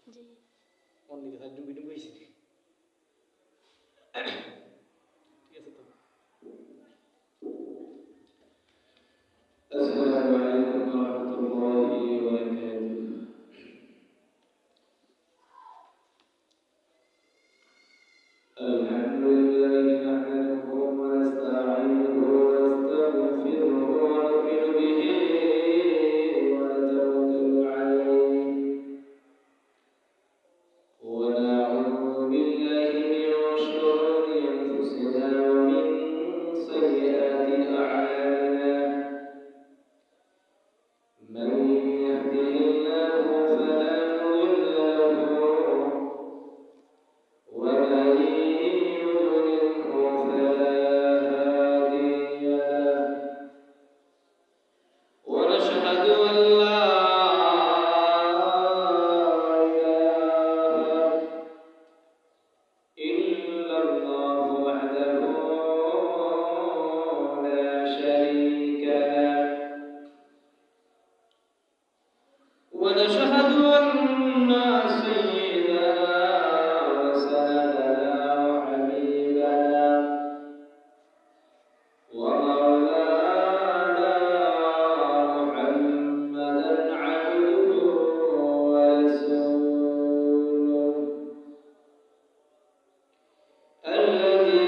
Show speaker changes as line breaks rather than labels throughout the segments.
জি
অনেক কথা ডুবি ডুবি হয়েছে ঠিক আছে তো
আসসালামু আলাইকুম ওয়া রাহমাতুল্লাহি ওয়া বারাকাতুহু আলহামদুলিল্লাহি নাহমাদুহু ওয়া নাস্তাঈনুহু ওয়া নাস্তাগফিরুহু ওয়া nu'minu bihi wa natawakkalu alayhi wa na'udzu billahi min shururi anfusina wa min sayyiati a'malina من يهده الله فلا مضل له ومن يضلله فلا هادي له ونشهد أن لا إله إلا الله وحده لا شريك له ونشهد أن سيدنا وسندنا وحبيبنا ومولانا محمدا عبده ورسوله الذي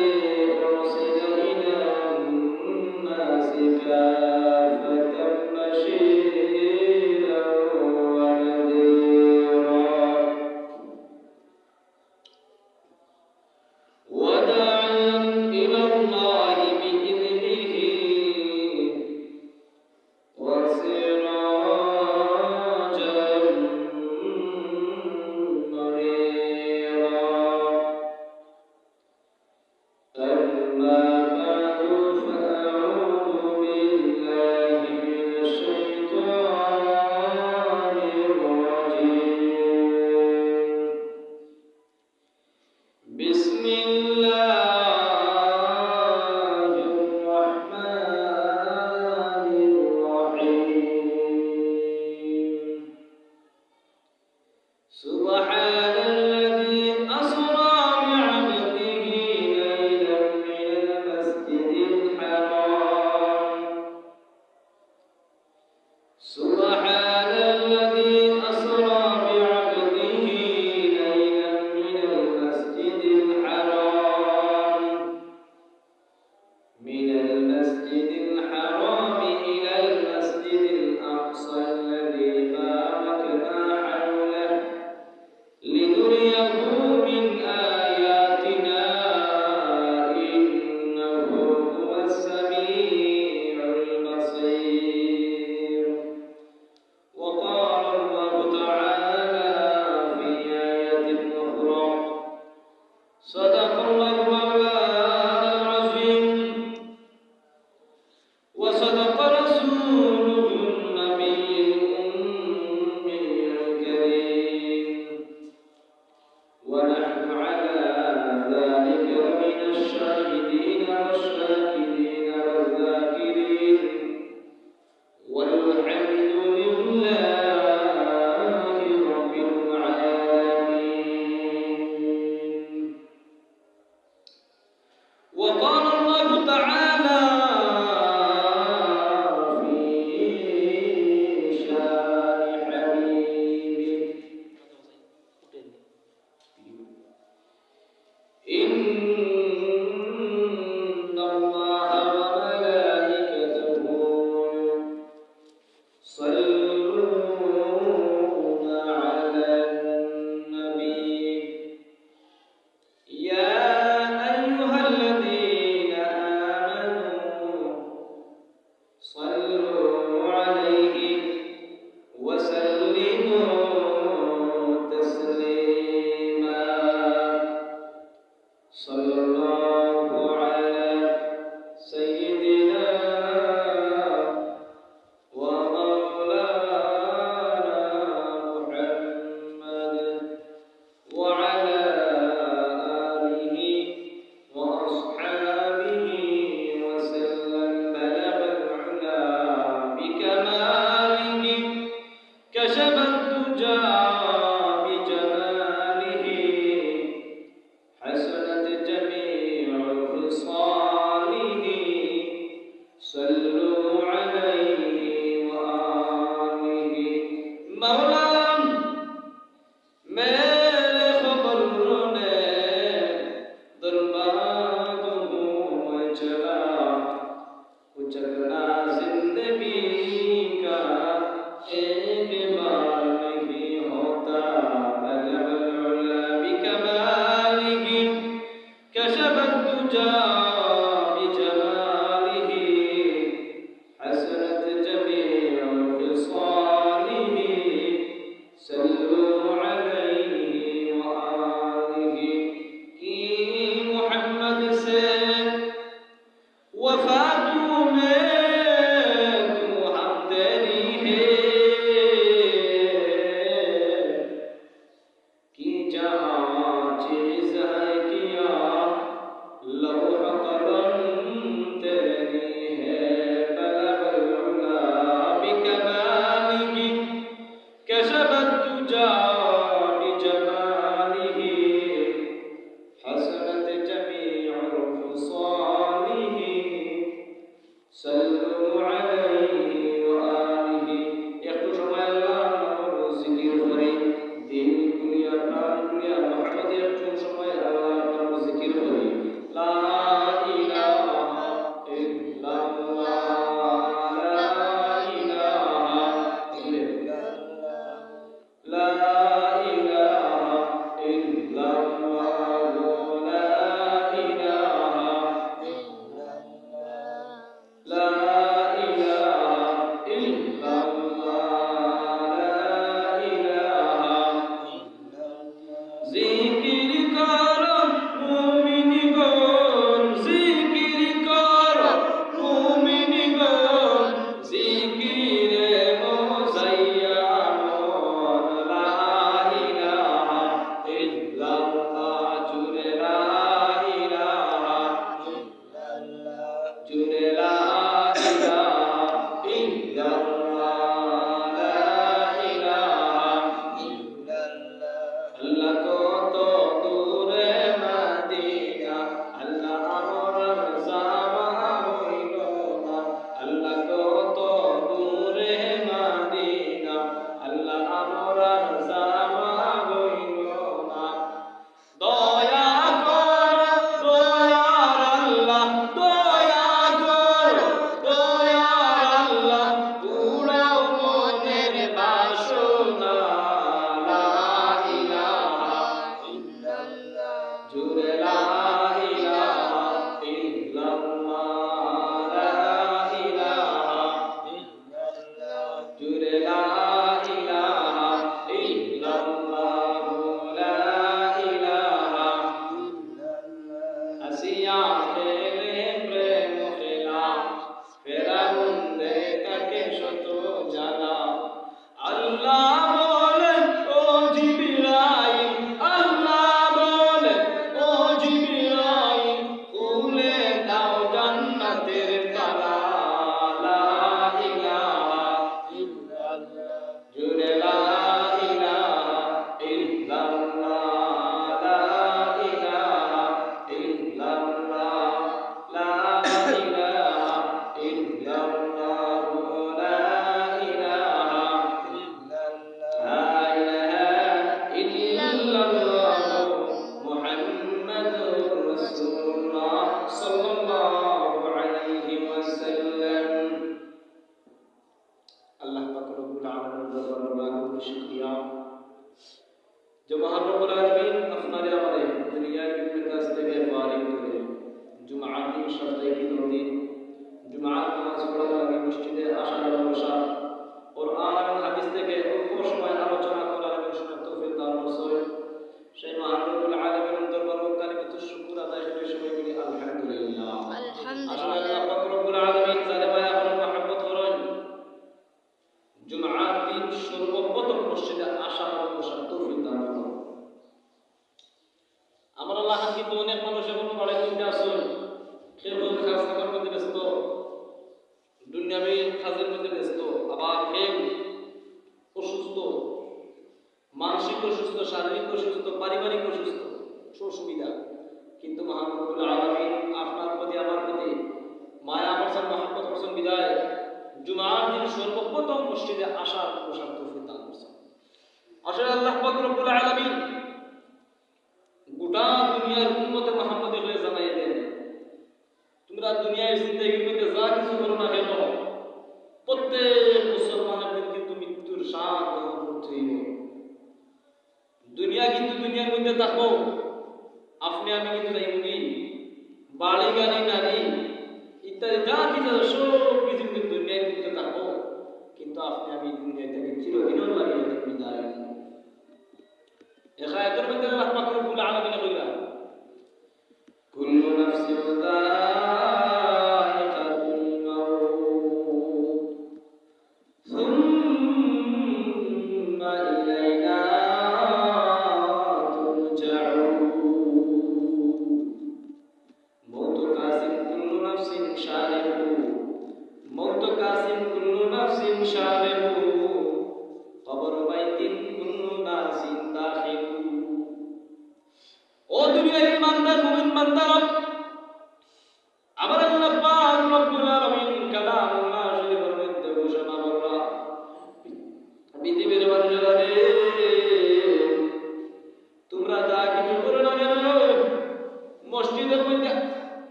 أرسل إلى الناس كافة بشيرا ونذيرا وداعيا إلى الله بإذنه وسراجا منيرا أما بعد فأعوذ بالله من الشيطان الرجيم بسم الله الرحمن الرحيم سبحان الذي أسرى بعبده ليلا من المسجد الحرام سبحان الذي أسرى بعبده ليلا من المسجد الحرام إلى المسجد الأقصى الذي باركنا حوله لنريه من آياتنا إنه هو السميع البصير وقال الله تعالى في آية أخرى صدق الله مولانا العظيم وصدق رسوله النبي الأمي الكريم ونحن على ذلك من الشاهدين والشاكرين والذاكرين والحمد لله رب العالمين وقال الله تعالى في شان حبيبه إن الله وملائكته يصلون على النبي يا أيها الذين آمنوا صلوا عليه وسلموا تسليما صلى الله على سيدنا ومولانا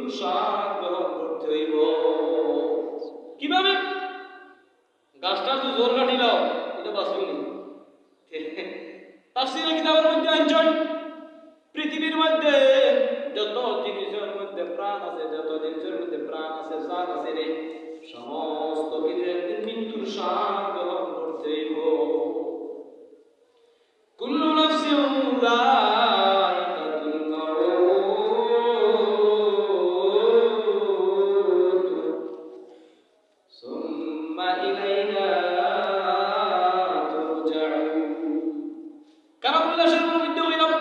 মৃত্যুর স্বাদ গ্রহণ করতে হইব। কিভাবে? গাছটা তো জোর কাটিল, এটা বাঁচবনি। তাফসীরের কিতাবের মধ্যে আনছেন পৃথিবীর মধ্যে যত জিনিসের মধ্যে প্রাণ আছে, যত জিনিসের মধ্যে প্রাণ আছে, জান আছে রে, সমস্ত কিছু একদিন মৃত্যুর স্বাদ গ্রহণ করতে হইব। কুল্লু নাফসিন যায়িকাতুল মাউত সুম্মা ইলাইনা তুরজাউন। কালামুল্লাহের মধ্যে হইলাম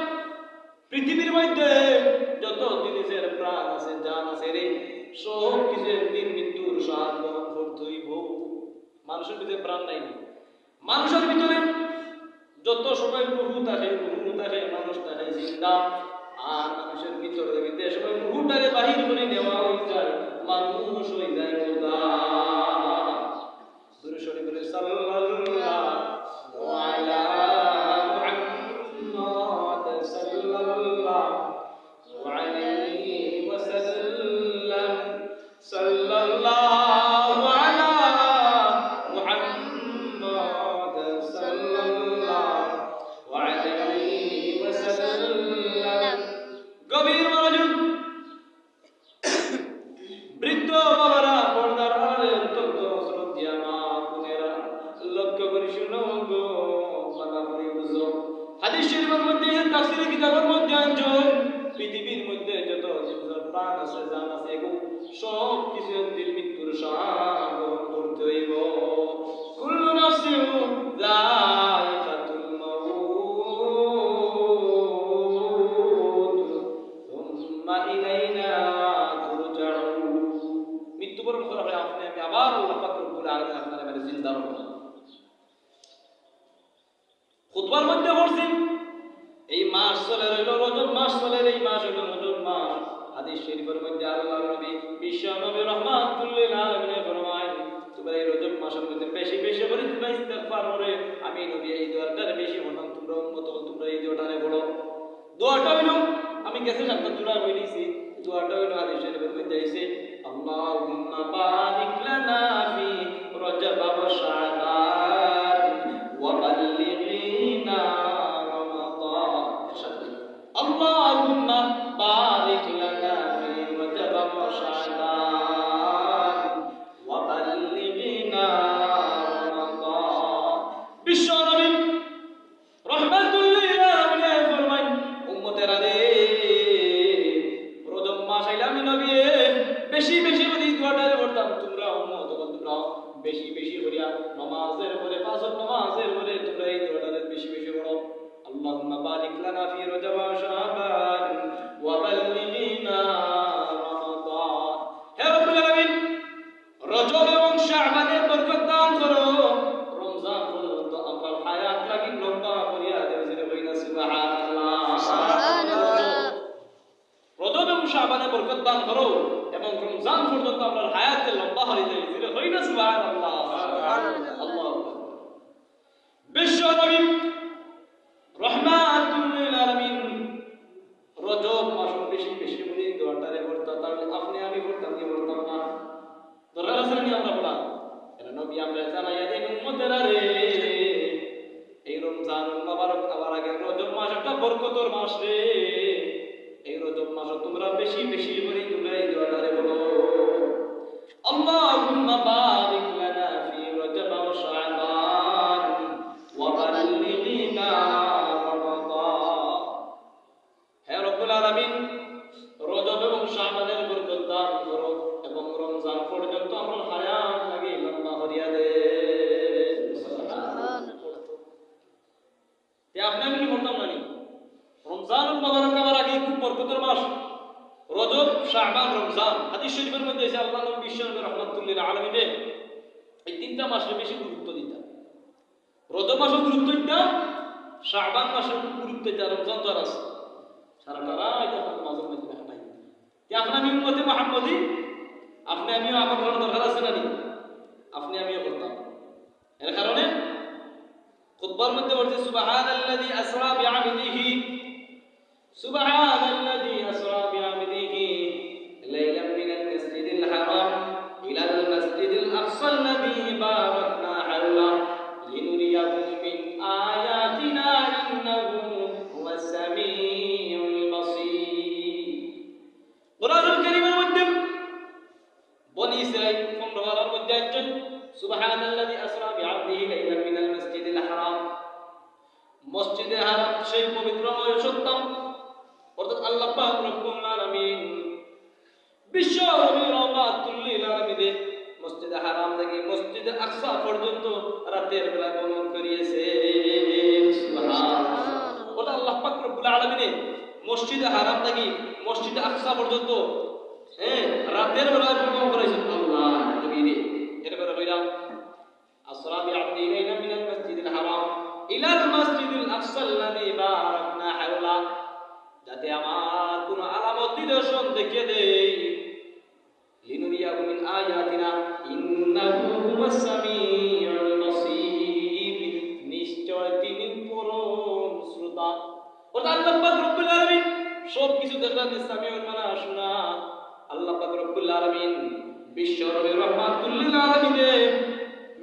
পৃথিবীর মধ্যে যত জিনিসের প্রাণ আছে, জান আছে রে, সব কিছু একদিন মৃত্যুর স্বাদ গ্রহণ করতে হইব। মানুষের ভিতরে প্রাণ নাই, মানুষের ভিতরে যত সময় রুহু থাকে মানুষ থাকে জিন্দা, আর মানুষের ভিতরে ভিতরে সময় রুহুটারে বাহির করে নেওয়া হয়ে যায়, মানুষ হয়ে যায় মুর্দা। দুরূদ শরীফ বলে সাল্লাল্লাহু আলা মুহাম্মদ সাল্লাল্লাহু আলাইহি ওয়াসাল্লাম সাল্লাল্লাহু আলা মুহাম্মদ সাল্লাল্লাহু আলাইহি ওয়াসাল্লাম। গভীর মনোযোগ, বৃদ্ধ বাবারা, পর্দার আড়ালে অত্যন্ত শ্রদ্ধা মা বোনেরা, লক্ষ্য করে শুনো গো, বাবা করে বুঝো। হাদিস শরীফের মধ্যে, তাফসীরের কিতাবের মধ্যে আনছেন পৃথিবীর মধ্যে যত জীবজন্তু প্রাণ আছে, জান আছে, সব কিছু একদিন মৃত্যুর স্বাদ গ্রহণ করতে হইব। কুল্লু নাফসিন যায়িকাতুল মাউত সুম্মা ইলাইনা তুরজাউন। মৃত্যুবরণ করা হয় আপনি আমি, আবার আল্লাহ পাক রব্বুল আলামিন আপনার মানে জিন্দা রাখবেন। খুতবার মধ্যে বলছি এই মাস চলে রইল রজব মাস, চলে এই মাস হইল রজব মাস। হাদিস শরীফের মধ্যে আল্লাহর নবী বিশ্ব নবী রাহমাতুল লিল আলামিন ফরমায়, তোমরা এই রজব মাসের মধ্যে বেশি বেশি করে তোমরা ইস্তিগফার করে, আমি নবী এই দোয়াটা বেশি বললাম, তোমরা উম্মত তোমরা এই দোয়াটারে বলো। দোয়াটা হইল, আমি গেছে আপনার জোড়া বই দিয়েছি, দোয়াটা হইল হাদিস শরীফের মধ্যে আইছে, আল্লাহুম্মা বারিক লানা ফি রজব ওয়া শাবান ওয়া বাল্লিগনা রমাদান। আল্লাহুম্মা বারিক লানা ফি রজব ওয়া শাবান ওয়া বাল্লিগনা রমাদান। বিশ্ব নবী রাহমাতুল লিল আলামিন ফরমায়, উম্মতেরা রে, রজব মাস আইলে আমি নবী বেশি বেশি করে দোয়াটারে পড়তাম, তোমরা উম্মত তোমরা বেশি বেশি করিয়া নামাজের পরে, পাঁচ ওয়াক্ত নামাজের পরে তোমরা এই দোয়াটারে বেশি বেশি পড়ো। আল্লাহুম্মা বারিক লানা ফি রজব ওয়া শাবান ওয়া বাল্লিগনা রমাদান। হে রব্বুল আলামিন, রজব এবং শাবানের বরকত দান করো, রমজান পর্যন্ত আমরা হায়াত লাগি লম্বা করিয়া দেবে, বইনা সুবহানাল্লাহ সুবহানাল্লাহ। রজব এবং শাবানের বরকত দান করো এবং রমজান পর্যন্ত আমরা হায়াতে লম্বা হয়ে যায়, বইনা সুবহানাল্লাহ সুবহানাল্লাহ। আল্লাহু আকবার। বিশ্ব নবী রাহমাতুল লিল আলামিন রজব মাস বেশি বেশি করে দোয়াটারে পড়তাম, তাহলে আপনি আমি পড়তাম কি পড়তাম না? দরকার আছে না আমরা বলা? এর নবী আমরা জানাইয়া দিন উম্মতেরা রে, এই রমজানুল মুবারক আবার আগে রজব মাস একটা বরকতের মাস রে, এই রজব মাসে তোমরা বেশি বেশি করে তোমরা এই দোয়াটারে বলো, আল্লাহুম্মা বারিক লানা ফি রজব ওয়া শাবান ওয়া বাল্লিগনা রমাদান। হে রব্বুল আলামিন, রজব এবং শাবানের বরকত দান করো এবং রমজান পর্যন্ত আমরা হায়াত লাগে লম্বা করিয়া দে। আপনি আমি কি বলতাম না, রমজানুল মুবারক আবার আগে খুব বরকতের মাস, রজব শাবান রমজান। হাদিস শরীফের মধ্যে আছে আল্লাহ নবী বিশ্ব নবী রাহমাতুল লিল আলামিন এই তিনটা মাসে বেশি গুরুত্ব দিতেন। রজব মাসে গুরুত্ব দিতাম, শাবান মাসে গুরুত্ব দিতাম, রমজান তো আছে সারাটা রাত আপনার নামাজের মধ্যে দেখা নাই। আপনি আমি উম্মতে মুহাম্মদী, আপনি আমিও আমার করার দরকার আছে না? আপনি আমিও করতাম। এর কারণে খুতবার মধ্যে বলছে সুবহানাল্লাযী আসরা বিআবদিহি, সুবহানাল্লাযী আসরা বিআবদিহি লাইলাম সেই পবিত্রময় সত্তাম অর্থাৎ আল্লাহ পাক রব্বুল আলামিন বিশ্ব নবী রহমাতুল লিল আলামিন মসজিদে হারাম থেকে মসজিদে আকসা পর্যন্ত রাতের বেলা গমন করিয়েছে সুবহানাল্লাহ ওটা আল্লাহ পাক রব্বুল আলামিন মসজিদে হারাম থেকে মসজিদে আকসা পর্যন্ত রাতের বেলা গমন করেছেন আল্লাহ নবী এরপরে কইলাম আসরা বিআবদি ইলাইনা মিনাল মসজিদিল হারাম ইলাল মসজিদিল আকসা আল্লাযী বারাকনা হাওলা যাতে আমার কোন আলামত নিদর্শন দেখিয়ে দেই লিনুরিয়াহু মিন আয়াতিনা ইন্নাহু হুয়াস সামিউল বাসীর নিশ্চয় তিনি পরম শ্রোতা ওটা আল্লাহ পাক রব্বুল আলামিন সব কিছু দেখলেন সামিউল মানা শোনা আল্লাহ পাক রব্বুল আলামিন বিশ্ব নবী রহমাতুল লিল আলামিন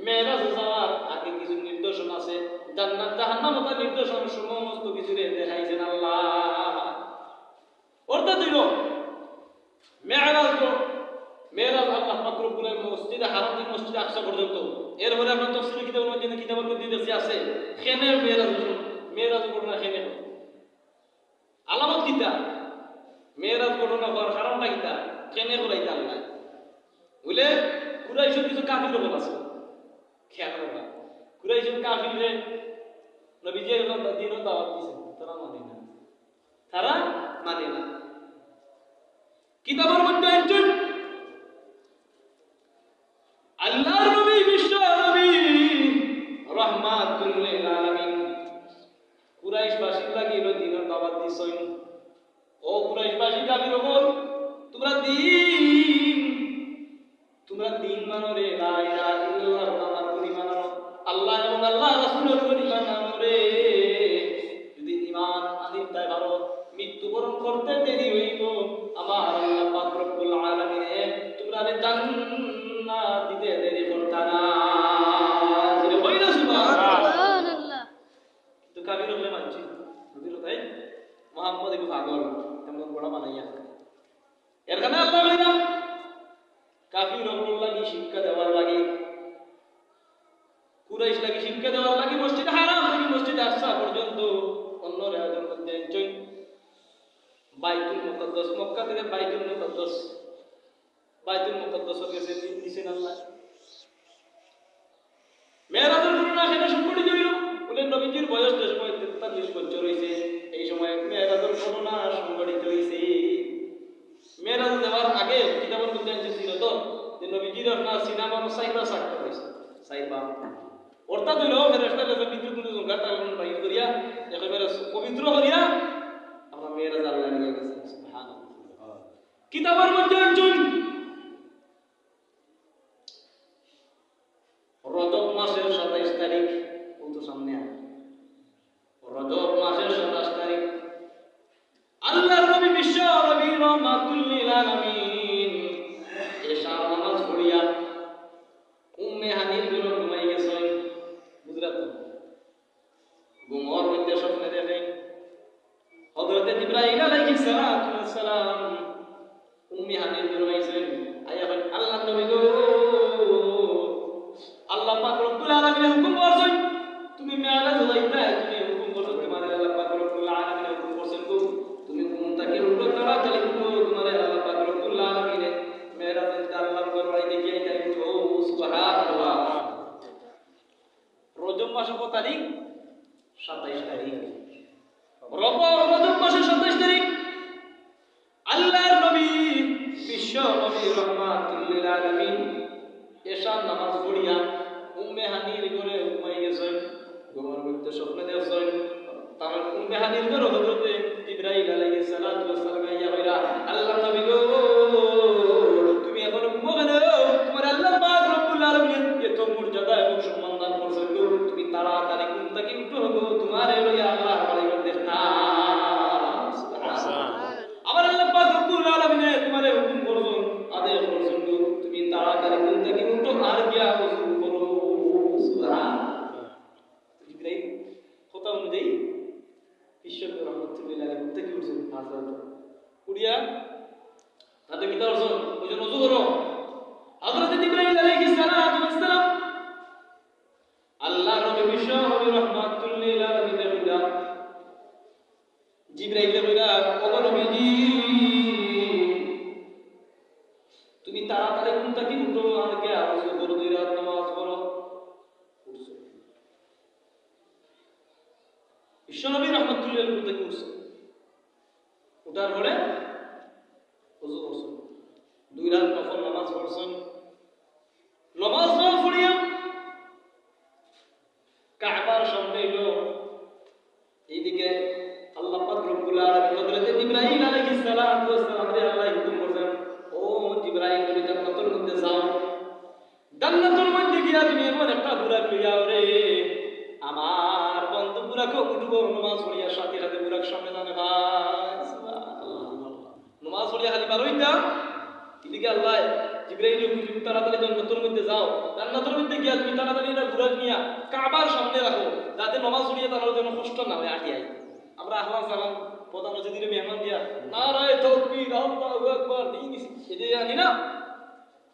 মেরাজ যাওয়ার আগে কিছু নিদর্শন আছে জান্নাত জাহান্নাম ওটা নিদর্শন সমস্ত কিছু দেখাইছেন আল্লাহ অর্থাৎ দিল মেরাজ আল্লাহ পাক রব্বুল আলামিন মসজিদে হারাম থেকে মসজিদে আকসা পর্যন্ত এরপরে আপনার তাফসীর কিতাবের মধ্যে কিতাবের মধ্যে দেখছি আছে খেনে মেরাজ ঘটনা খেনে আলামত কিতা মেরাজ ঘটনা হওয়ার কারণটা কিতা খেনে করাইতে আল্লাহ বুঝলে কুরাইশের কিছু কাফির লোক আছে খেয়াল করবা কুরাইশের কাফিরে নবীজি দিনও দাওয়াত দিয়েছেন তারা মানে না কিতাবের মধ্যে একজন আল্লাহর নবী বিশ্ব নবী রাহমাতুল লিল আলামিন কুরাইশবাসীর লাগি দিনের দাওয়াত দিছেন ও কুরাইশবাসী কাফির হল তোমরা দিন মানো রে লা ইলাহা ইল্লাল্লাহ নামাজ পড়ি মানো আল্লাহ এবং আল্লাহ রাসূলের পড়ি মানো রে যদি ঈমান আনিতে পারো মৃত্যুবরণ করতে দেরি হইব আমার আল্লাহ পাক রব্বুল আলামিন তোমরা জান্নাত দিতে দেরি করতা না জেনে হইলো সুবহানাল্লাহ তো কাবির হলে মানছি বুঝলো তাই মুহাম্মদ ইবনে পাগল এমন বড় বানাইয়া এর কারণে আল্লাহ কইরা কাফির হল লাগি শিক্ষা দেওয়ার লাগি কুরাইশ লাগি শিক্ষা দেওয়ার লাগি মসজিদ হারাম থেকে মসজিদ আকসা পর্যন্ত অন্য রাজ্যের মধ্যে একজন বাইতুল মুকদ্দাস মক্কা থেকে বাইতুল মুকদ্দাসের কাছে দিয়েছেন আল্লাহ মেরাজের ঘটনা সেটা সংঘটিত হইল বলে নবীজির বয়স যে সময় 43 বছর হয়েছে এই সময় মেরাজের ঘটনা সংঘটিত হয়েছে মেরাজ দেওয়ার আগে কিতাবের মধ্যে ছিল তো যে নবীজির আপনার সিনেমা সাইবা সাক্ষ্য হয়েছে সাইবা অর্থাৎ হইল ফেরেশতা কাছে বিদ্যুৎ গাটা বাইর করিয়া একেবারে পবিত্র করিয়া আমরা মেরাজ আল্লাহ নিয়ে গেছে সুবহানাল্লাহ কিতাবের মধ্যে একজন রজব মাসের 27 তারিখ তো সামনে রজব মাসের 27 তারিখ আল্লাহর নবী বিশ্ব নবী রহমাতুল লিল আলামিন এশা নামাজ পড়িয়া উম্মে হানির ঘরে ঘুমাই গেছেন গুজরাট ঘুমোর মধ্যে স্বপ্নে দেখেন হযরত ইব্রাহিম আলাইহিস সালাম উম্মে হানির ঘরে আইছেন আয়া বলেন আল্লাহ নবী গো আল্লাহ পাক রব্বুল আলামিন হুকুম করছেন তুমি মেরাজ যাইতা তুমি হুকুম করছো তোমার আল্লাহ পাক রব্বুল আলামিন হুকুম করছেন গো তুমি কোনটাকে উল্টো করা তাহলে তোমার আল্লাহ পাক রব্বুল আলামিন মেরাজ আল্লাহ করবাই দেখিয়ে তাই তো সুবহানাল্লাহ রজব মাসের কত তারিখ 27 তারিখ রজব মাসের 27 তারিখ আল্লাহর নবী বিশ্ব নবী রহমাতুল লিল আলামিন এশা নামাজ পড়িয়া উম্মে হানির ঘরে ঘুমাই গেছেন ঘুমের মধ্যে স্বপ্ন দেখছেন তার উম্মে হানির ঘরে হযরত জিবরাইল আলাইহিস সালাতু ওয়াস সালাম আইয়া কইরা আল্লাহ নবী গো তুমি এখন ঘুমাবে না তোমার আল্লাহ পাক রব্বুল আলামিন এত মর্যাদা এবং সম্মান দান করেছেন গো তুমি তাড়াতাড়ি ঘুম থেকে উঠো গো তোমার লইয়া আল্লাহ বাড়ি দেখতা আমার আল্লাহ পাক রব্বুল আলামিন তোমারে হুকুম করছেন আদেশ করছেন গো তুমি তাড়াতাড়ি ঘুম থেকে উঠো আর গিয়া ওযু করো সুবহানাল্লাহ জিবরাইল কথা অনুযায়ী বিশ্ব রহমতুল্লাহ আলাইহি থেকে উঠছেন হযরত কুড়িয়া তাতে কি করছেন ওজন ওযু করো হযরত জিবরাইল আলাইহিস সালাম আল্লাহ নবী বিশ্ব নবী রহমাতুল্লাহ আলাইহি জিবরাইল কইরা ওগো নবীজি তুমি তাড়াতাড়ি ঘুম থেকে উঠো আর কে আওয়াজ করো দুই রাত নামাজ পড়ো উঠছো বিশ্বনবী রাহমাতুল্লাহ ঘুম থেকে উঠছে উঠার পরে ওযু করছেন দুই রাত নফল নামাজ পড়ছেন নামাজ পড়িয়া কাবার সামনে এলো এইদিকে আল্লাহ পাক রব্বুল আলামিন হযরত ইব্রাহিম আলাইহিস সালাতু ওয়াস সালাম রে আল্লাহ হুকুম করলেন ও ইব্রাহিম তুমি জান্নাতের মধ্যে যাও জান্নাতের মধ্যে গিয়া তুমি এমন একটা বুরাক লইয়া রে আমার বন্ধু বুরাক উঠবো নামাজ পড়িয়া সাথে সাথে বুরাক সামনে জানে ভাই সুবহানাল্লাহ নামাজ পড়িয়া খালি পারইতা এদিকে আল্লাহ জিবরাইল তুমি তাড়াতাড়ি জান্নাতের মধ্যে যাও জান্নাতের মধ্যে গিয়া তুমি তাড়াতাড়ি এটা বুরাক নিয়া কাবার সামনে রাখো যাতে নামাজ পড়িয়া তার জন্য কষ্ট না হয় আটিয়াই আমরা আহলান সালাম প্রধান অতিথির মেহমান দিয়া নারায়ে তাকবীর আল্লাহু আকবার এই জানি না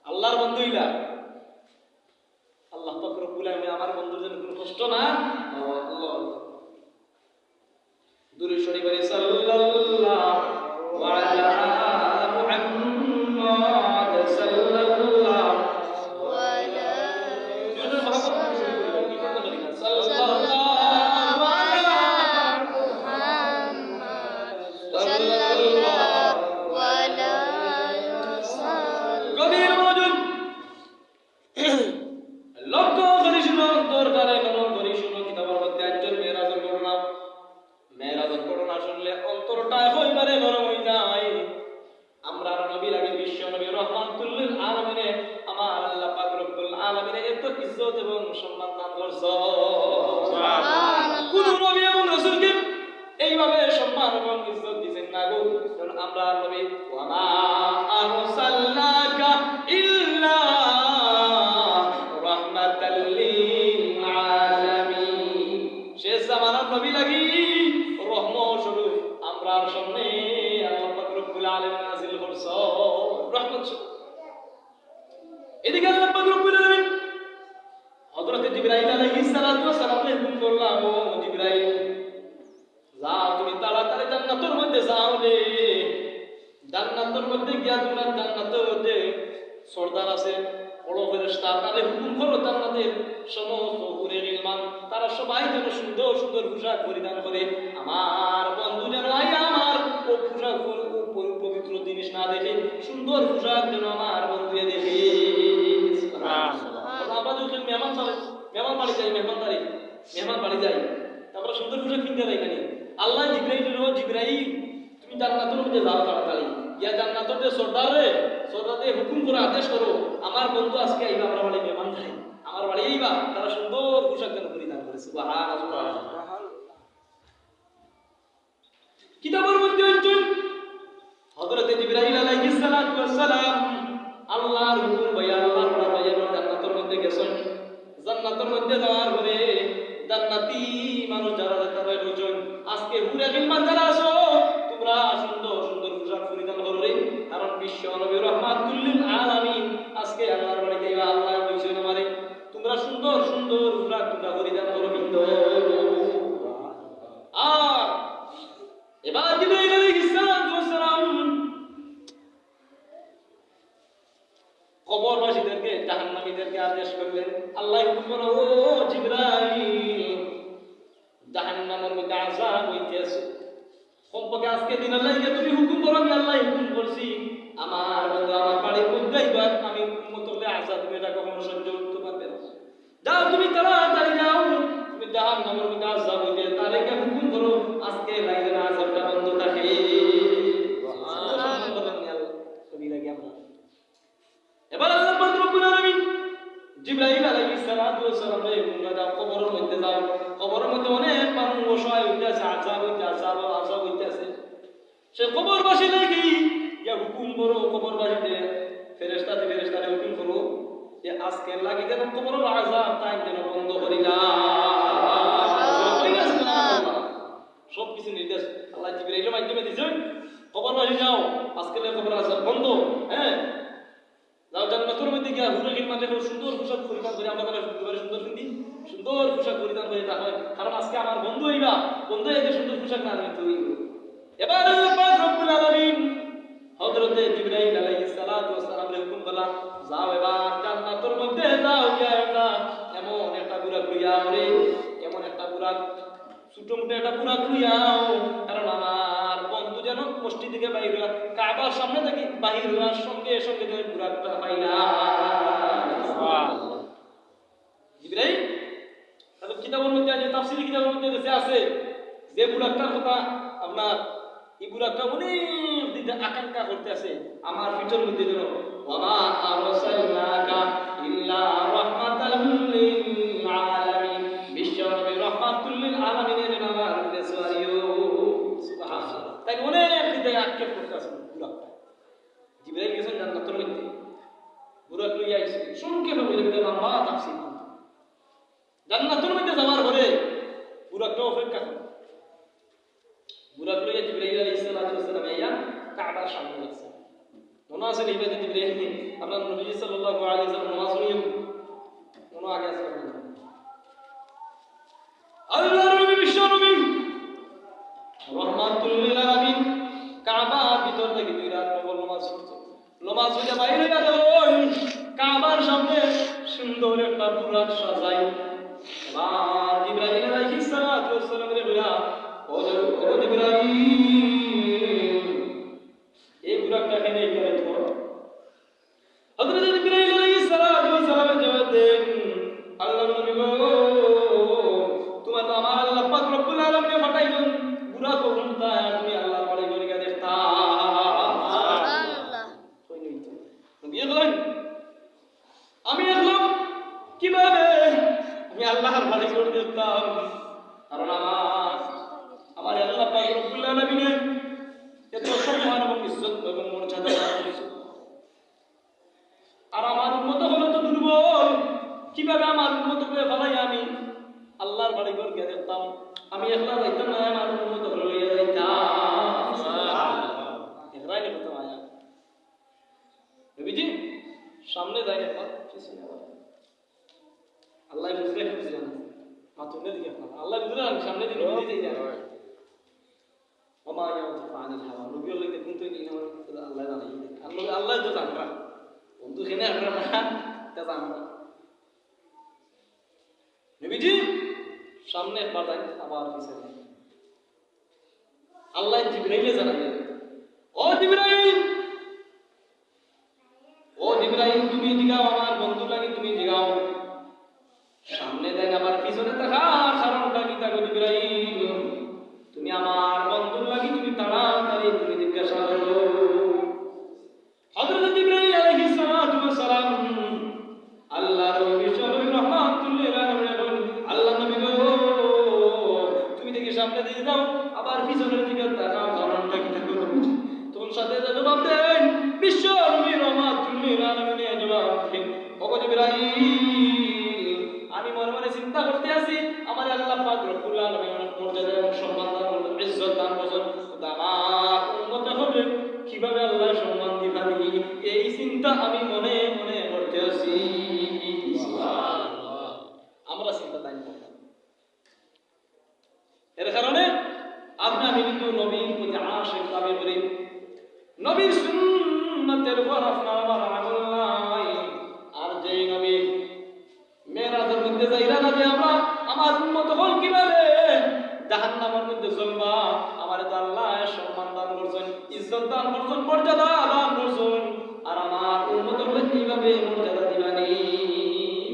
আল্লাহর বন্ধু ইলা আল্লাহ পাক রব্বুল আলামিন আমার বন্ধুর জন্য কোনো কষ্ট না আল্লাহ দুরূদ শরীফ পড়ে সাল্লাল্লাহু আলা মুহাম্মদ সাল্লাল্লাহু আলা এইভাবে সম্মান এবং ইজ্জত দিবেন না গো কারণ আমরা নবী ওয়া মা আরসালনাকা ইল্লা রাহমাতাল লিল আলামিন শেষ জামানার নবী লাগি রহমত স্বরূপ আমরার সামনে আল্লাহ পাক রব্বুল আলামিন নাযিল করছে রহমত এদিকে আল্লাহ পাক রব্বুল আলামিন হযরত জিবরাইল আলাইহিস সালাতু ওয়াস সালাম হুকুম করলাম ও জিবরাইল যাও তুমি তাড়াতাড়ি জান্নাতের মধ্যে যাও রে জান্নাতের মধ্যে গিয়া তোমরা জান্নাতের মধ্যে সর্দার আছে বড় ফেরেশতা তাদের হুকুম করো জান্নাতের সমস্ত হুরে ইলমান তারা সবাই যেন সুন্দর সুন্দর পোশাক পরিধান করে আমার বন্ধু যেন আইয়া আমার ও পোশাক পবিত্র জিনিস না দেখে সুন্দর পোশাক যেন আমার বন্ধু দেখে আমরা যখন মেহমান বাড়ি যাই মেহমান বাড়ি যাই তারপরে সুন্দর পোশাক কিনতে যাই কেন আল্লাহ জিবরাইল তুমি জান্নাতের মধ্যে যাও তাড়াতাড়ি ইয়া জান্নাতের যে সর্দারে হুকুম করে আদেশ করো আমার বন্ধু আজকে আইবা আমার বাড়ি মেহমান খাই আমার বাড়ি আইবা তারা সুন্দর পোশাক যেন পরিধান করে সুবহানাল্লাহ কিতাবের মধ্যে অঞ্চল হযরত জিবরাইল আলাইহিস সালাতু ওয়াস সালাম আল্লাহর হুকুম ভাইয়া আল্লাহর ভাইয়া জান্নাতের মধ্যে গেছেন জান্নাতের মধ্যে যাওয়ার পরে জান্নাতি মানুষ যারা তারা বুঝুন আজকে হুরে ইলমান যারা আছো তোমরা সুন্দর সুন্দর পোশাক পরিধান করো রে কারণ বিশ্ব নবী রাহমাতুল লিল আলামিন আজকে আল্লাহর বাড়িতে আইবা আল্লাহ কইছেন আমারে তোমরা সুন্দর সুন্দর পোশাক তোমরা পরিধান করো কিন্তু আর এবার জিবরাইল আলাইহিস সালাতু ওয়াস সালাম কবরবাসীদেরকে জাহান্নামীদেরকে আদেশ করলেন আল্লাহ হুকুম করো ও জিবরাইল জাহান্নামের মধ্যে আযাব হইতেছে কমপক্ষে আজকে দিন আল্লাহকে তুমি হুকুম করো আমি আল্লাহ হুকুম করছি আমার বন্ধু আমার বাড়ির মধ্যে আইবার আমি উম্মতকে আযাব তুমি এটা কখনো সহ্য করতে পারবে না যাও তুমি তাড়াতাড়ি যাও তুমি জাহান্নামের মধ্যে আযাব হইতে তাদেরকে হুকুম করো আজকে লাইলের আযাবটা বন্ধ থাকে এবার আল্লাহ পাক রব্বুল আলামিন জিবরাইল আলাইহিস সালাতু ওয়াস সালাম রে তোমরা যাও কবরের মধ্যে যাও কবরের মধ্যে অনেক মানুষ অসহায় হইতাছে আযাব হইতাছে সে কবরবাসী লাগি ইয়া হুকুম করো কবরবাসীতে ফেরেশতারে হুকুম করো যে আজকে লাগি যেন কবরের আযাব তাই যেন বন্ধ করি না সব কিছু নির্দেশ আল্লাহ জিবরাইলের মাধ্যমে দিয়েছেন কবরবাসী যাও আজকে কবরের আযাব বন্ধ হ্যাঁ যাও জান্নাতের মধ্যে গিয়া হুরে ইলমান দেখো সুন্দর পোশাক পরিধান করে আমরা তারা সুন্দর পিন্দি সুন্দর পোশাক পরিধান করে তা হয় কারণ আজকে আমার বন্ধু হইবা বন্ধু এই যে সুন্দর পোশাক না আমি তুই একটা বুরাক লইয়াও, কারণ আমার বন্ধু যেন মসজিদ থেকে বাইর হইয়া কাবার সামনে থেকে বাইর হওয়ার সঙ্গে সঙ্গে তুমি বুরাকটা পাইলা। জিবরাইল তাহলে কিতাবের মধ্যে আছে, তাফসীর কিতাবের মধ্যে আছে যে বুরাকটার কথা আপনার এই বুরাকটা অনেক দিকে আকাঙ্ক্ষা করতে আছে আমার ভিতর মধ্যে যেন ওয়ামা আরসালনাকা ইল্লা রাহমাতাল লিল আলামিন, বিশ্বনবী রাহমাতুল লিল আলামিনের নামার দেশারিও সুবহানাল্লাহ। তাই অনেক দিকে আক্ষেপ করতে আছে বুরাকটা। জিবরাইল গেছেন জান্নাতের মধ্যে, বুরাক লইয়া আইছে, সংক্ষেপে বলে দিতে লম্বা তাফসীর। জান্নাতের মধ্যে যাওয়ার পরে বুরাকটা অপেক্ষা করে, বুরাক লইয়া জিবরাইল আলাইহিস সালাম আইয়া কাবার সামনে গেছে। মনে আছে এই বাদে জিবরাইল আপনার নবী সাল্লাল্লাহু আলাইহি ওয়াসাল্লাম নামাজ পড়িয়ে মনে আগে আছে আল্লাহর নবী বিশ্ব নবী রাহমাতুল লিল আলামিন কাবার ভিতর থেকে দুই রাত নফল নামাজ পড়তো। নামাজ পড়ে বাইরে গেল কাবার সামনে সুন্দর একটা বুরাক সাজাই। এবার জিবরাইল আলাইহিস সালামের বলা ও জিবরাইল এই বুরাকটা কেন এখানে তোমার? হযরত জিবরাইল আলাইহিস সালাম জবাব দেন, আল্লাহর নবী গো তোমার তো আমার আল্লাহ পাক রব্বুল আলামিন পাঠাইলেন বুরাক কোনটা তুমি আল্লাহর বাড়ি ঘরে গিয়ে দেখতা। সুবহানাল্লাহ। কই নই তো নবী বলেন আমি দেখলাম কিভাবে আমি আল্লাহর বাড়ি ঘরে দেখতাম, কারণ আমার আল্লাহ পাক রব্বুল আলামিনের এত সম্মান এবং ইজ্জত এবং মর্যাদা দিয়েছে। আর আমার উম্মত হলো তো দুর্বল, কিভাবে আমার উম্মতকে ফেলাই আমি আল্লাহর বাড়ি ঘর গিয়ে দেখতাম। আমি একলা যাইতাম না, আমার উম্মত হলো লইয়া যাইতাম। সুবহানাল্লাহ। এরাই নি কথা আয়া নবীজি সামনে যাই না, পিছনে আল্লাহ বুঝলে বুঝলেন মাতুনে দিকে আল্লাহ বুঝলেন সামনে দিকে নবীজি যাই না ওমা ইয়াউতিফু আনিল হাওয়া। নবী হলে দেখুন তো কি না আল্লাহ জানাই, আল্লাহ তো জানরা বন্ধু খেনে আমরা না তা জানরা। নবীজি সামনে একবার যাই আবার পিছনে। আল্লাহ জিবরাইলে জানালেন, ও জিবরাইল তুমি দিগাও আমার বন্ধু লাগি, তুমি দিগাও সামনে দেখ আবার পিছনে তাকার কারণটা কি তাকো জিবরাইল? তুমি আমার বন্ধু লাগি তুমি তাড়াতাড়ি তুমি জিজ্ঞাসা করো। হযরত জিবরাইল আলাইহিস সালাম আল্লাহর নবী রাহমাতুল লিল আলামিন আল্লাহ নবী গো তুমি দেখি সামনে দিয়ে যাও আবার পিছনের দিকে তাকাও কারণটা কি তাকো নবীজি তোমার সাথে জবাব দেন বিশ্ব নবী রাহমাতুল লিল আলামিন জবাব দেন, ওগো জিবরাইল আমি মনে মনে চিন্তা করতে আছি আমার আল্লাহ পাক রব্বুল আলামিন মর্যাদা এবং সম্মান দান করলেন, ইজ্জত দান করলেন, আমার উম্মত হবে কিভাবে আল্লাহ সম্মান দিবেন এই চিন্তা আমি মনে মনে করতে আছি। সুবহানাল্লাহ। আমরা চিন্তা তাই করলাম, এর কারণে আপনি আমি কিন্তু নবীর প্রতি আশিক দাবি করি, নবীর সুন্নাতের উপর আপনার আমার আমল নাই। আর যেই নবী মেরাজের মধ্যে যাইরা না যে আমরা আমার উম্মত হল কিভাবে জাহান্নামের মধ্যে চলবা, আমার আল্লাহ সম্মান দান করছেন, ইজ্জত দান করছেন, মর্যাদা দান করছেন, আর আমার উম্মত হল কিভাবে মর্যাদা দিবানি।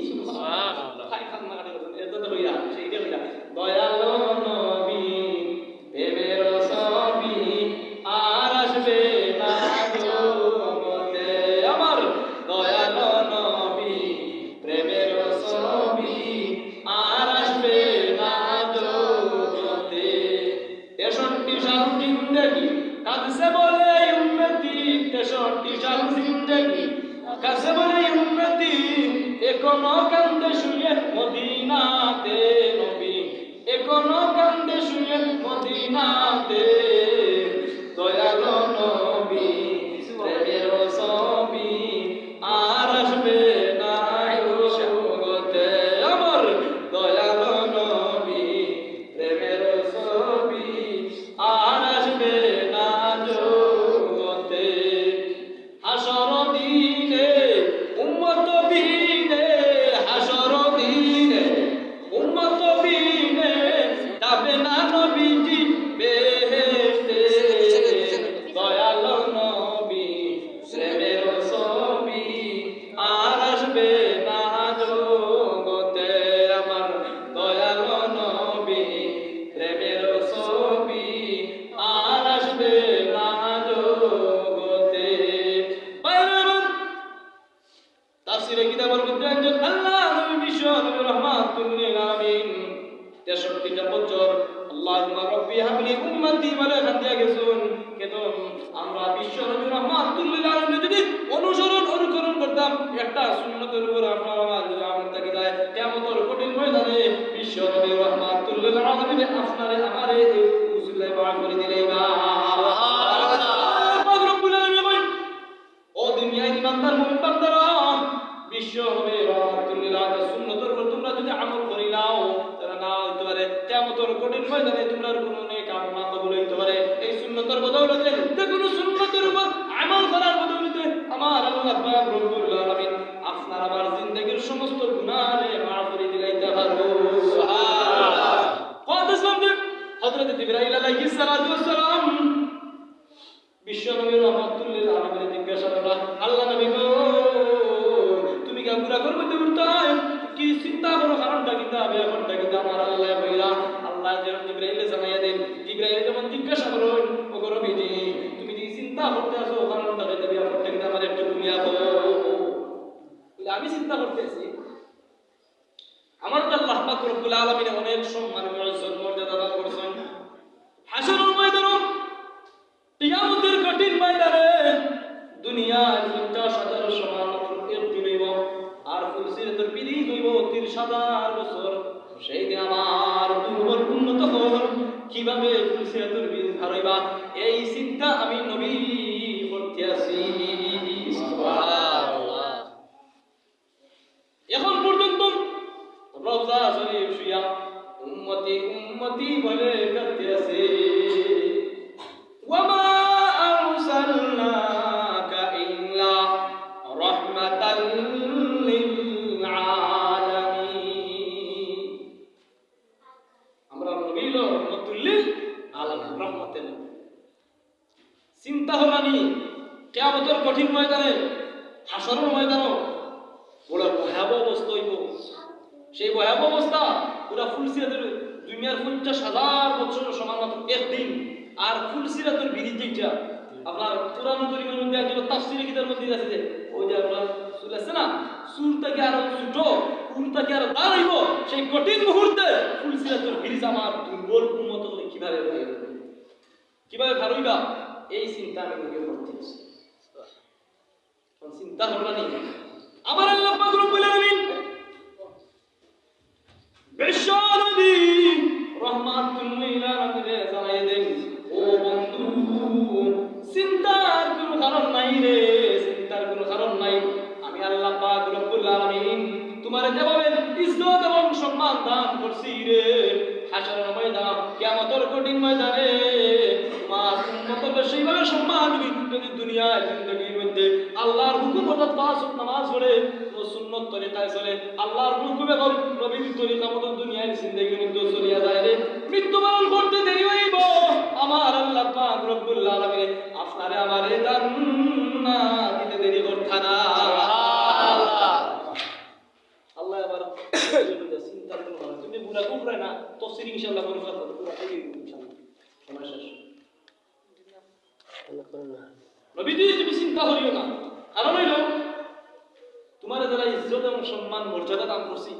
সুবহানাল্লাহ। খাই খান্না কাটে করছেন এত তো হইয়া সেইটা হইয়া দয়ালো নবী প্রেমের ছবি আর আসবে না জগতে, আমার দয়ালো নবী প্রেমের ছবি আর আসবে না জগতে। 63 সাল জিন্দেগি কাঁদছে বলে উম্মতি, 63 সাল জিন্দেগি কাঁদছে বলে উম্মতি, এখনো কান্দে শুয়ে মদিনাতে নবী, এখনো কান্দে শুয়ে মদিনাতে, দয়ালো নবী প্রেমের ছবি আর আসবে না জগতে, আমার দয়ালো নবী প্রেমের ছবি আর আসবে না জগতে। হাসর দিনে উম্মত বিনে, হাসর দিনে বদৌলতে দেখুন সুন্নতের উপর আমল করার বদৌলতে আমার আল্লাহ পাক রব্বুল আলামিন আপনার আমার জিন্দেগীর সমস্ত গুনাহে মাফ করে দিলাইতে পারবো সুবহানাল্লাহ কত সামনে হযরত জিবরাইল আলাইহিস সালাতু ওয়াস সালাম বিশ্ব নবী রাহমাতুল লিল আলামিন জিজ্ঞাসা করলেন আল্লাহ নবী গো তুমি কি পুরা করবে উঠতাই কি চিন্তা করো কারণটা কি হবে এখনটা কি আমার আল্লাহ কইরা আল্লাহ জিবরাইল জানাইয়া দেন জিবরাইল যখন জিজ্ঞাসা করো ও গো নবীজি তুমি যে চিন্তা করতে আছো কারণটা কি হবে এখনটা কি আমার একটু দুনিয়া বলো বলে আমি চিন্তা করতেছি আমার আল্লাহ পাক রব্বুল আলামিন অনেক সম্মান ইজ্জত মর্যাদা দান করেছেন হাসরের ময়দানে কিয়ামতের কঠিন ময়দানে দুনিয়ার 50,000 সমান ফুলের দিন হইব আর ফুলসিরাতের বিধি হইব 30,000 বছর সেই দিন আমার দুর্বল উন্নত হল কিভাবে ফুলসিরাতের বিধি হারাইবা এই চিন্তা আমি নবী করতে আছি সুবহানাল্লাহ এখন পর্যন্ত রওজা শরীফ শুইয়া উম্মতি উম্মতি বলে কাঁদতে আছে ওয়ামা আরসালনাকা ইল্লা রাহমাতাল লিল আলামিন আমরা নবী হলো রাহমাতুল লিল আলামিন রাহমাতুল চিন্তা হলানি কিয়ামতের কঠিন ময়দানে হাসরের ময়দানে বড় ভয়াবহ অবস্থা হইব সেই ভয়াবহ অবস্থা পুরা ফুলসিরাতের দুনিয়ার 50,000 বছর সমান মাত্র একদিন আর ফুলসিরাতের বিধি যেটা আপনার পুরাণ তরিমের মধ্যে আছে তাফসীরে কিতাবের মধ্যে আছে যে ওই যে আপনার সূর আছে না সূরটাকে আরো ছোট কোনটাকে আরো দাঁড়াইব সেই কঠিন মুহূর্তে ফুলসিরাতের বিধি আমার দুর্বল উম্মত হলে কিভাবে ভারইবা এই চিন্তা আমি নিজে করতেছি কোন চিন্তা হলো না আমার আল্লাহ পাক রব্বুল আলামিন বিশ্ব নবী রহমাতুল লিল আলামিন জানাই দেন ও বন্ধু চিন্তার কোনো কারণ নাই রে চিন্তার কোনো কারণ নাই আমি আল্লাহ পাক রব্বুল আলামিন তোমার যেভাবে ইজ্জত এবং সম্মান দান করছি রে হাসরের ময়দান কিয়ামতের কঠিন ময়দানে তোমার উম্মতকে সেইভাবে সম্মান দিবি যদি দুনিয়ার জিন্দেগির মধ্যে আল্লাহর হুকুম অর্থাৎ পাঁচ ওয়াক্ত নামাজ পড়ে ও সুন্নত তরিকায় চলে আল্লাহর হুকুম এবং নবীর তরিকা মতো দুনিয়ার জিন্দেগির মধ্যে চলিয়া যায় রে মৃত্যুবরণ করতে দেরি হইব আমার আল্লাহ পাক রব্বুল আলামিন আপনারে আমারে জান্নাত দিতে দেরি করতা না সুবহানাল্লাহ আল্লাহ আবার চিন্তা করো না তুমি বুড়া কুফরা না তাফসীর ইনশাআল্লাহ করব পুরো এই ইনশাআল্লাহ সময় শেষ নবীজি তুমি চিন্তা করিও না কারণ হইল তোমার যারা ইজ্জত এবং সম্মান মর্যাদা দান করছি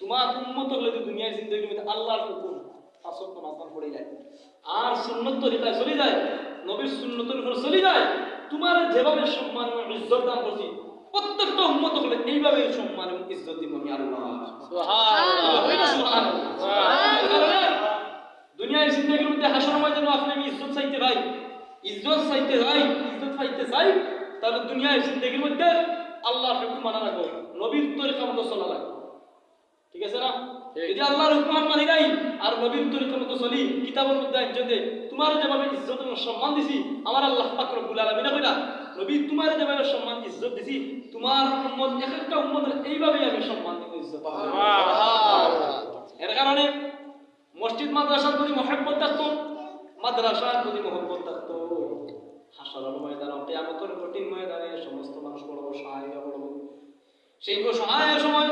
তোমার উম্মত হলে দুনিয়ার জিন্দেগির মধ্যে আল্লাহর হুকুম পাঁচ ওয়াক্ত নামাজ পড়ে যায় আর সুন্নত তরিকায় চলে যায় নবীর সুন্নতের উপর চলে যায় তোমার যেভাবে সম্মান এবং ইজ্জত দান করছি প্রত্যেকটা উম্মত হলে এইভাবে সম্মান এবং ইজ্জত দিব আমি আল্লাহ সুবহানাল্লাহ সুবহানাল্লাহ দুনিয়ার জিন্দেগির মধ্যে হাসর ময়দানে আপনি আমি ইজ্জত চাইতে ভাই ইজ্জত পাইতে চাই তাহলে দুনিয়ার জিন্দেগির মধ্যে আল্লাহর হুকুম মানা রাখো নবীর তরিকা মতো চলা লাগবে ঠিক আছে না যদি আল্লাহর হুকুম মানি নাই আর নবীর তরিকা মতো চলি কিতাবের মধ্যে আনজতে তোমার যেভাবে ইজ্জত এবং সম্মান দিছি আমার আল্লাহ পাক রব্বুল আলামিন কইরা নবী তোমার যেভাবে সম্মান ইজ্জত দিছি তোমার উম্মত একটা উম্মতের এইভাবেই আমি সম্মান দিব ইজ্জত সুবহানাল্লাহ এর কারণে মসজিদ মাদ্রাসার প্রতি মহব্বত থাকতো মাদ্রাসার প্রতি মহব্বত থাকতো হাসরের ময়দানে কিয়ামতের কঠিন ময়দানে সমস্ত মানুষ বড় সহায় বড় সেই সহায়ের সময়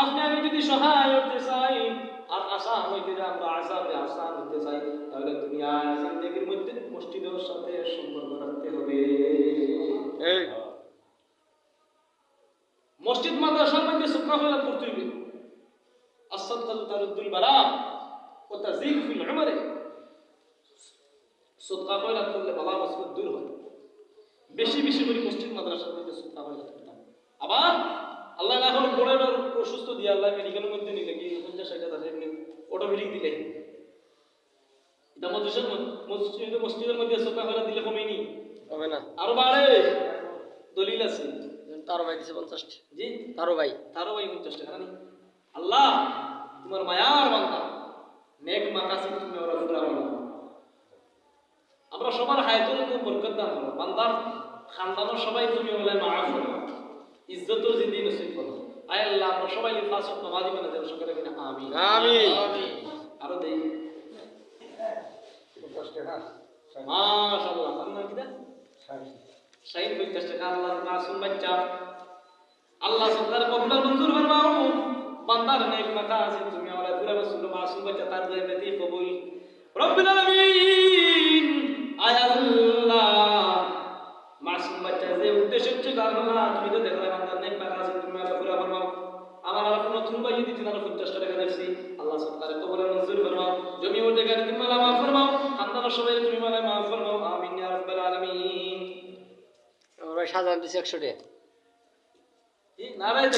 আপনি আমি যদি সহায় হতে চাই আর আসান হইতে যে আমরা আযাবে আসান হতে চাই তাহলে দুনিয়ার জিন্দেগির মধ্যে মসজিদের সাথে সম্পর্ক রাখতে হবে মসজিদ মাদ্রাসার মধ্যে সুকনা হইলা করতে হবে আস-সাদকাতু তারুদ্দুল বালা ওয়া তাযীক ফিল উমরে সদকা কইলা করলে বালা মুসিবত দূর হয় বেশি বেশি করে মসজিদ মাদ্রাসার মধ্যে সদকা কইলা করতাম আবার আল্লাহ না হলে বড় অসুস্থ দিয়ে আল্লাহ মেডিকেলের মধ্যে নিলে কি 50-60 হাজার এমনি অটোমেটিক দিলে এটা মসজিদের মধ্যে সদকা কইলা দিলে কমেনি হবে না আরো বাড়ে দলিল আছে তারও ভাই দিছে 50 জি তারও ভাই 50 টাকা না আল্লাহ তোমার মায়ার বান্দা নেক মাকাসিদ তুমি ওরা পুরা বানাও আমরা সবার হায়াতের মধ্যে বরকত দান করো বান্দার খানদানের সবাই তুমি বলে মাফ করো ইজ্জত ও জিন্দেগি নসিব করো আয় আল্লাহ আমরা সবাই পাঁচ ওয়াক্ত নামাজি বানাতে সকলে কিনা আমিন
আমিন
আরো দেই মাশাআল্লাহ আপনার কি দেন শাহিদ 50 টাকা আল্লাহর মাসুম বাচ্চা আল্লাহ সরকার কবুল মঞ্জুর ফরমাও বান্দার নেক মাকাসিদ তুমি আমরা পুরা মাসুম মাসুম বাচ্চা তার জন্নতি কবুল রব্বুল আলামিন আয় আল্লাহ মাসুম বাচ্চা যে উদ্দেশ্য হচ্ছে আল্লাহ তুমি তো দেখলে বান্দার নেক মাকাসিদ তুমি আমরা পুরা ফরমাও আমার আর নতুন বাড়ি দিতে না 50 টাকা দিছি আল্লাহ সরকার কবুল মঞ্জুর ফরমাও জমি ও জায়গা তুমি মালা মাফ ফরমাও খানদানের সবাই তুমি মালা মাফ ফরমাও আমিন ইয়া রাব্বাল আলামিন
আমরা সাজান দিছি 100 টাকা
নারায়